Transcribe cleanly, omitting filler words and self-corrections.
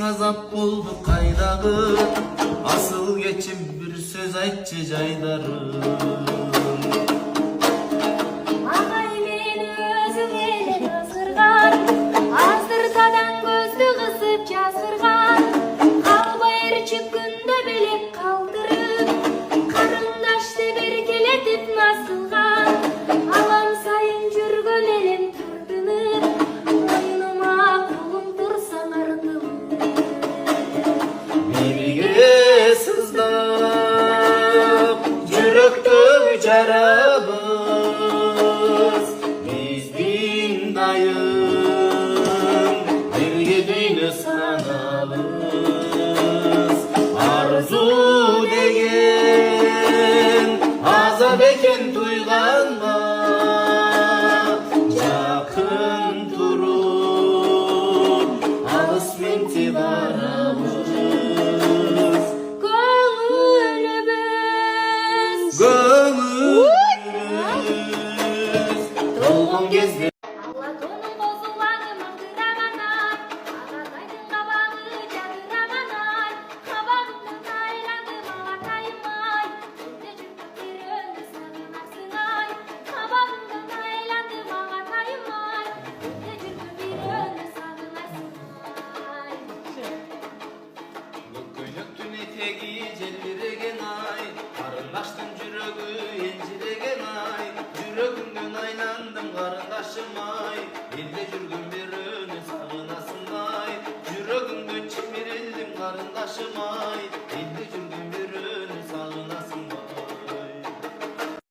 azap boldu kaydagı, asıl geçim bir söz aytçı jaydarım. Agay meni özüң эле ысырган, аздыртадан көздү кысып жазгырган, калбай эрчи күндө белек калтырып, карындашты беркелетип насылган, алам сайын жүргөн элем тартынып, мойнума колум турса артылып. Бирге сыздап жүрөктө жарабыз, биздин дайым бирге дүйнө санабыз. Арзу деген азап экен туйганга, жакын туруп алыс менти барабыз. Көңүлүбүз толгон кезде Алатонун бозулары маңдыраган ай, Агатайдын кабагы жадыраган ай, кабагымдан айланды Агатайым ай, Күндө жүргөн бирөөнү сагынасың ай, кабагымдан айланды Агатайым ай, Күндө жүргөн бирөөнү сагынасың ай. көккөйнөктүн этеги желбиреген ай, карындаштын жүрөгү энжиреген ай, жүрөгүмдөн айландым карындашым ай, элде жүргөн бирөөнү сагынасың ай, жүрөгүмдөн чимирилдим карындашым